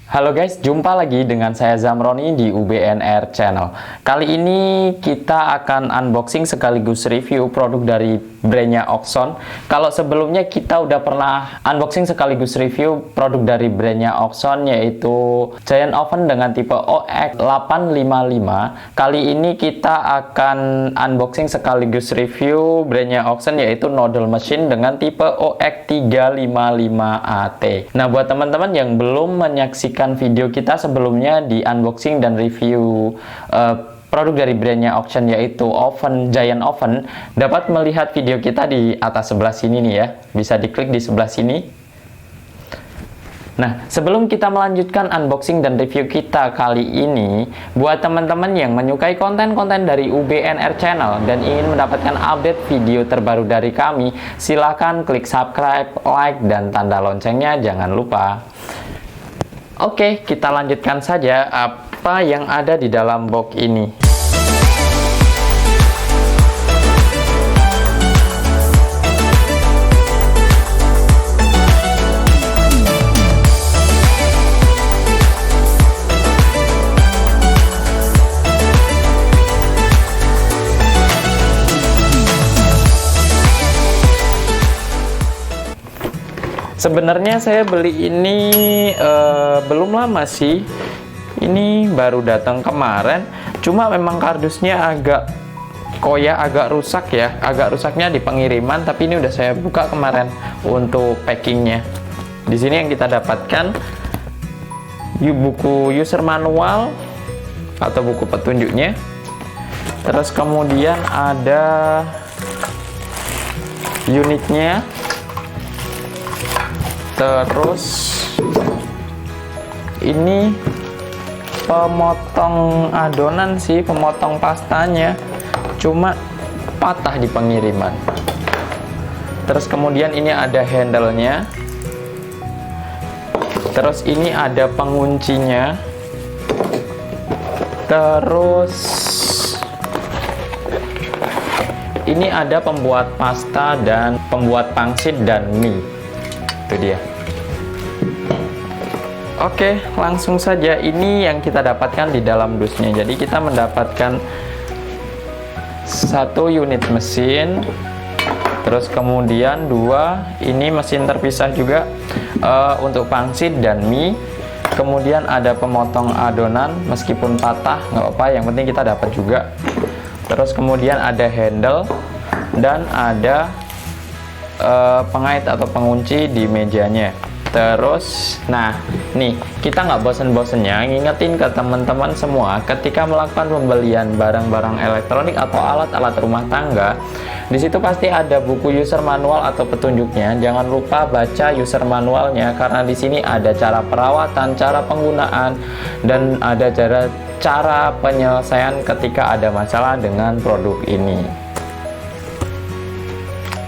Halo guys, jumpa lagi dengan saya Zamroni di UBNR Channel. Kali ini kita akan unboxing sekaligus review produk dari brandnya Oxon. Kalau sebelumnya kita udah pernah unboxing sekaligus review produk dari brandnya Oxon, yaitu Giant Oven dengan tipe OX855. Kali ini kita akan unboxing sekaligus review brandnya Oxon, yaitu Noodle Machine dengan tipe OX355AT. Nah, buat teman-teman yang belum menyaksikan video kita sebelumnya di unboxing dan review produk dari brandnya Oxon, yaitu Giant Oven, dapat melihat video kita di atas sebelah sini nih ya, bisa diklik di sebelah sini. Nah, sebelum kita melanjutkan unboxing dan review kita kali ini, buat teman-teman yang menyukai konten-konten dari UBNR Channel dan ingin mendapatkan update video terbaru dari kami, silahkan klik subscribe, like, dan tanda loncengnya jangan lupa. Oke, kita lanjutkan saja apa yang ada di dalam box ini. Sebenarnya saya beli ini belum lama sih. Ini baru datang kemarin. Cuma memang kardusnya agak koyak, agak rusak ya. Agak rusaknya di pengiriman, tapi ini udah saya buka kemarin untuk packingnya. Di sini yang kita dapatkan buku user manual atau buku petunjuknya. Terus kemudian ada unitnya. Terus ini pemotong adonan sih, pemotong pastanya, cuma patah di pengiriman. Terus kemudian ini ada handle-nya. Terus ini ada penguncinya. Terus ini ada pembuat pasta dan pembuat pangsit dan mie. Itu dia. Oke, langsung saja. Ini yang kita dapatkan di dalam dusnya. Jadi kita mendapatkan satu unit mesin, terus kemudian dua ini mesin terpisah juga untuk pangsit dan mie. Kemudian ada pemotong adonan, meskipun patah nggak apa-apa, yang penting kita dapat juga. Terus kemudian ada handle dan ada pengait atau pengunci di mejanya. Terus, nah nih kita nggak bosen-bosennya ngingetin ke teman-teman semua, ketika melakukan pembelian barang-barang elektronik atau alat-alat rumah tangga, di situ pasti ada buku user manual atau petunjuknya. Jangan lupa baca user manualnya, karena di sini ada cara perawatan, cara penggunaan, dan ada cara penyelesaian ketika ada masalah dengan produk ini.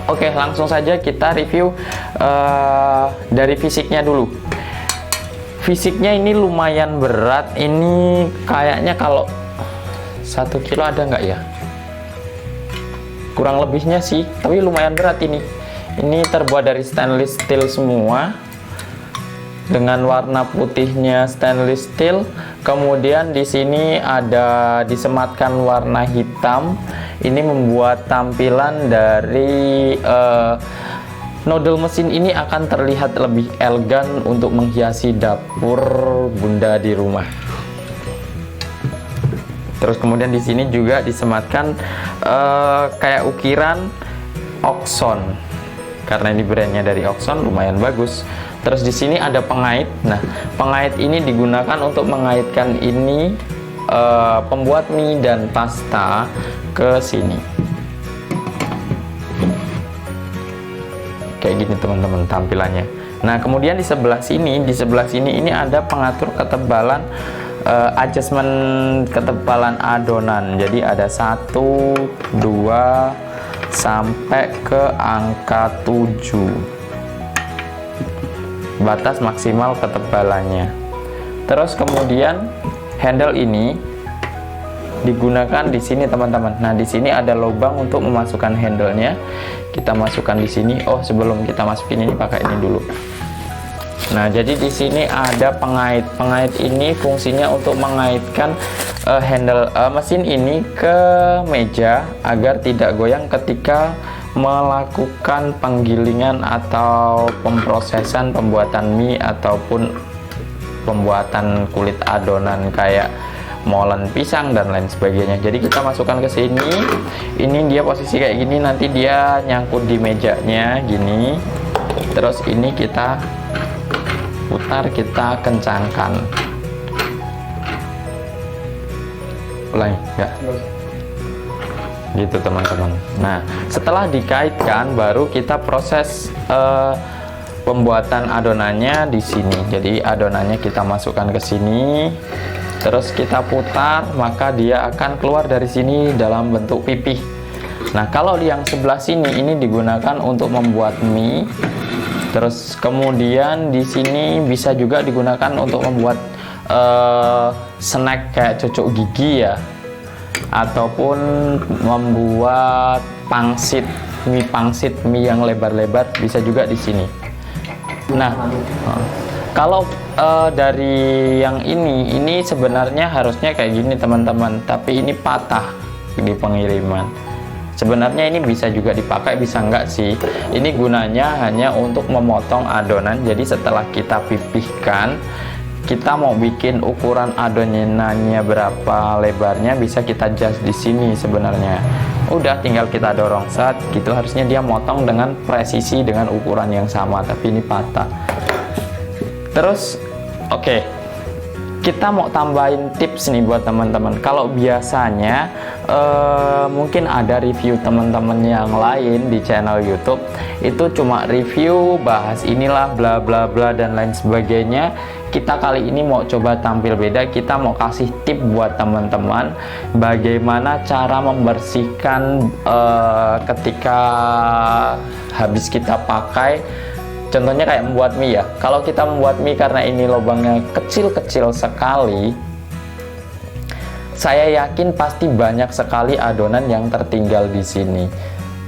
Oke, langsung saja kita review dari fisiknya dulu. Fisiknya ini lumayan berat. Ini kayaknya kalau 1 kilo ada nggak ya? Kurang lebihnya sih, tapi lumayan berat ini. Ini terbuat dari stainless steel semua, dengan warna putihnya stainless steel. Kemudian di sini ada disematkan warna hitam. Ini membuat tampilan dari noodle mesin ini akan terlihat lebih elegan untuk menghiasi dapur bunda di rumah. Terus kemudian di sini juga disematkan kayak ukiran Oxon, karena ini brandnya dari Oxon, lumayan bagus. Terus di sini ada pengait. Nah, pengait ini digunakan untuk mengaitkan ini pembuat mie dan pasta ke sini. Kayak gini teman-teman tampilannya. Nah, kemudian di sebelah sini ini ada pengatur ketebalan, adjustment ketebalan adonan. Jadi ada 1, 2 sampai ke angka 7. Batas maksimal ketebalannya. Terus kemudian handle ini digunakan di sini teman-teman. Nah, di sini ada lubang untuk memasukkan handle-nya. Kita masukkan di sini. Oh, sebelum kita masukin ini pakai ini dulu. Nah, jadi di sini ada pengait. Pengait ini fungsinya untuk mengaitkan handle mesin ini ke meja agar tidak goyang ketika melakukan penggilingan atau pemrosesan pembuatan mie ataupun pembuatan kulit adonan kayak molen pisang dan lain sebagainya. Jadi kita masukkan ke sini. Ini dia posisi kayak gini, nanti dia nyangkut di mejanya gini. Terus ini kita putar, kita kencangkan. Ulangi, ya. Gitu teman-teman. Nah, setelah dikaitkan baru kita proses pembuatan adonannya di sini. Jadi adonannya kita masukkan ke sini. Terus kita putar, maka dia akan keluar dari sini dalam bentuk pipih. Nah, kalau yang sebelah sini ini digunakan untuk membuat mie. Terus kemudian di sini bisa juga digunakan untuk membuat snack kayak cucuk gigi ya, ataupun membuat pangsit, mie yang lebar-lebar bisa juga di sini. Nah, kalau dari yang ini sebenarnya harusnya kayak gini teman-teman, tapi ini patah di pengiriman. Sebenarnya ini bisa juga dipakai, bisa enggak sih. Ini gunanya hanya untuk memotong adonan. Jadi setelah kita pipihkan, kita mau bikin ukuran adonannya berapa lebarnya bisa kita adjust di sini sebenarnya. Udah tinggal kita dorong set gitu, harusnya dia motong dengan presisi dengan ukuran yang sama, tapi ini patah. Terus oke, kita mau tambahin tips nih buat teman-teman. Kalau biasanya mungkin ada review teman-teman yang lain di channel YouTube itu cuma review bahas inilah bla bla bla dan lain sebagainya. Kita kali ini mau coba tampil beda. Kita mau kasih tip buat teman-teman bagaimana cara membersihkan ketika habis kita pakai. Contohnya kayak membuat mie ya. Kalau kita membuat mie karena ini lubangnya kecil-kecil sekali, saya yakin pasti banyak sekali adonan yang tertinggal di sini.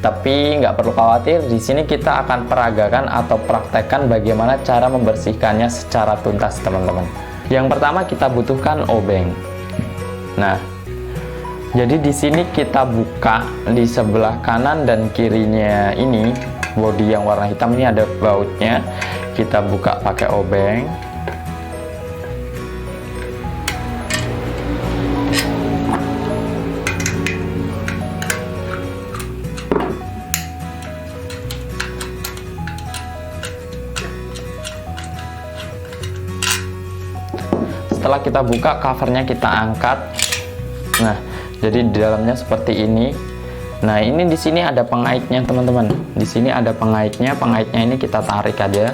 Tapi nggak perlu khawatir, di sini kita akan peragakan atau praktekkan bagaimana cara membersihkannya secara tuntas teman-teman. Yang pertama kita butuhkan obeng. Nah, jadi di sini kita buka di sebelah kanan dan kirinya ini. Bodi yang warna hitam ini ada bautnya, kita buka pakai obeng. Setelah kita buka, covernya kita angkat. Nah, jadi di dalamnya seperti ini. Nah, ini di sini ada pengaitnya teman-teman. Di sini ada pengaitnya. Pengaitnya ini kita tarik aja.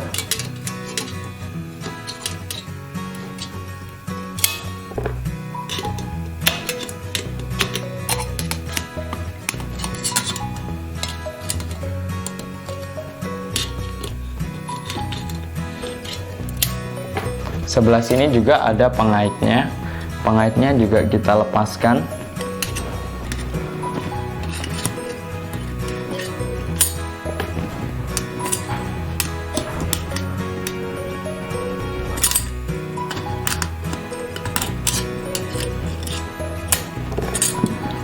Sebelah sini juga ada pengaitnya. Pengaitnya juga kita lepaskan.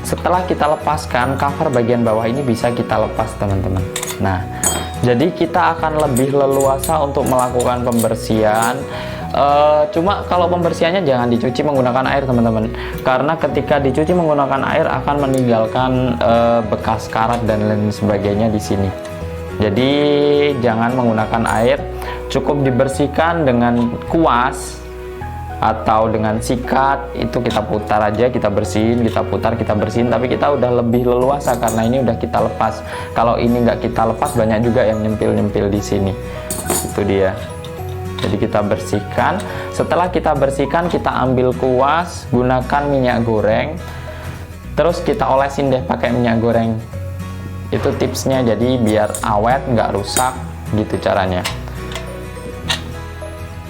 Setelah kita lepaskan, cover bagian bawah ini bisa kita lepas teman-teman. Nah, jadi kita akan lebih leluasa untuk melakukan pembersihan. Cuma kalau pembersihannya jangan dicuci menggunakan air teman-teman, karena ketika dicuci menggunakan air akan meninggalkan bekas karat dan lain sebagainya di sini. Jadi jangan menggunakan air, cukup dibersihkan dengan kuas atau dengan sikat. Itu kita putar aja, kita bersihin, kita putar, kita bersihin, tapi kita udah lebih leluasa karena ini udah kita lepas. Kalau ini nggak kita lepas, banyak juga yang nyempil-nyempil di sini. Itu dia. Jadi kita bersihkan. Setelah kita bersihkan, kita ambil kuas, gunakan minyak goreng, terus kita olesin deh pakai minyak goreng. Itu tipsnya, jadi biar awet, nggak rusak, gitu caranya.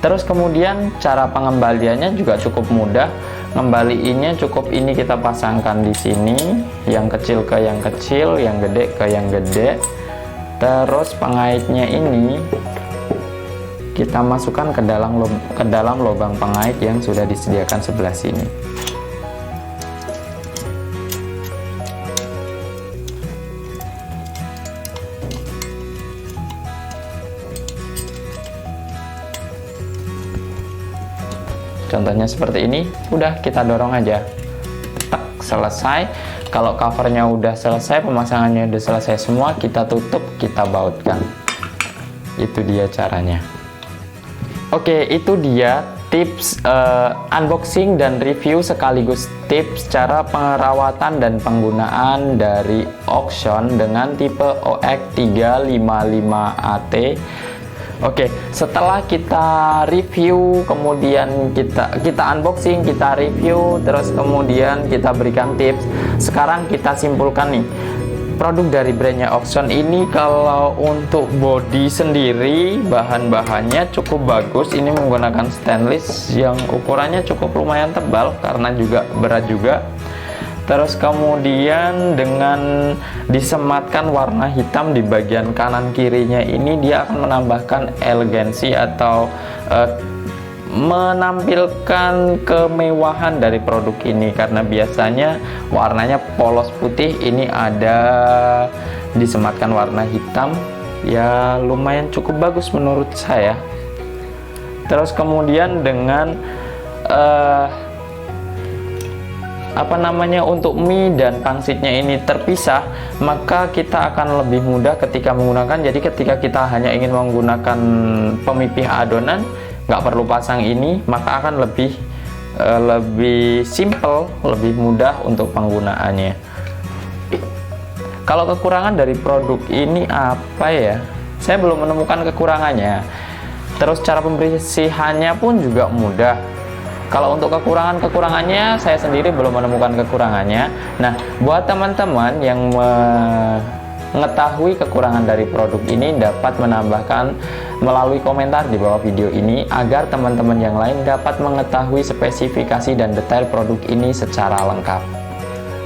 Terus kemudian cara pengembaliannya juga cukup mudah. Ngembaliinnya cukup ini kita pasangkan di sini, yang kecil ke yang kecil, yang gede ke yang gede. Terus pengaitnya ini kita masukkan ke dalam lubang pengait yang sudah disediakan sebelah sini. Contohnya seperti ini, udah kita dorong aja. Tak, selesai. Kalau covernya udah selesai, pemasangannya udah selesai semua, kita tutup, kita bautkan. Itu dia caranya. Oke, itu dia tips unboxing dan review sekaligus tips cara perawatan dan penggunaan dari Oxone dengan tipe OX355AT. Oke, setelah kita review, kemudian kita unboxing, kita review, terus kemudian kita berikan tips. Sekarang kita simpulkan nih, produk dari brandnya Oxone ini kalau untuk body sendiri bahan-bahannya cukup bagus. Ini menggunakan stainless yang ukurannya cukup lumayan tebal karena juga berat juga. Terus kemudian dengan disematkan warna hitam di bagian kanan kirinya ini, dia akan menambahkan elegansi atau menampilkan kemewahan dari produk ini, karena biasanya warnanya polos putih, ini ada disematkan warna hitam, ya lumayan cukup bagus menurut saya. Terus kemudian dengan untuk mie dan pangsitnya ini terpisah, maka kita akan lebih mudah ketika menggunakan. Jadi ketika kita hanya ingin menggunakan pemipih adonan, nggak perlu pasang ini, maka akan lebih simple, lebih mudah untuk penggunaannya. Kalau kekurangan dari produk ini apa ya? Saya belum menemukan kekurangannya. Terus cara pembersihannya pun juga mudah. Kalau untuk kekurangannya, saya sendiri belum menemukan kekurangannya. Nah, buat teman-teman yang mengetahui kekurangan dari produk ini, dapat menambahkan melalui komentar di bawah video ini, agar teman-teman yang lain dapat mengetahui spesifikasi dan detail produk ini secara lengkap.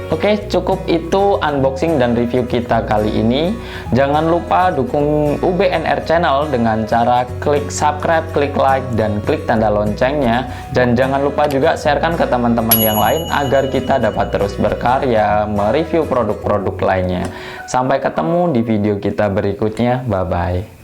Oke, cukup itu unboxing dan review kita kali ini. Jangan lupa dukung UBNR Channel dengan cara klik subscribe, klik like, dan klik tanda loncengnya. Dan jangan lupa juga sharekan ke teman-teman yang lain agar kita dapat terus berkarya mereview produk-produk lainnya. Sampai ketemu di video kita berikutnya. Bye-bye.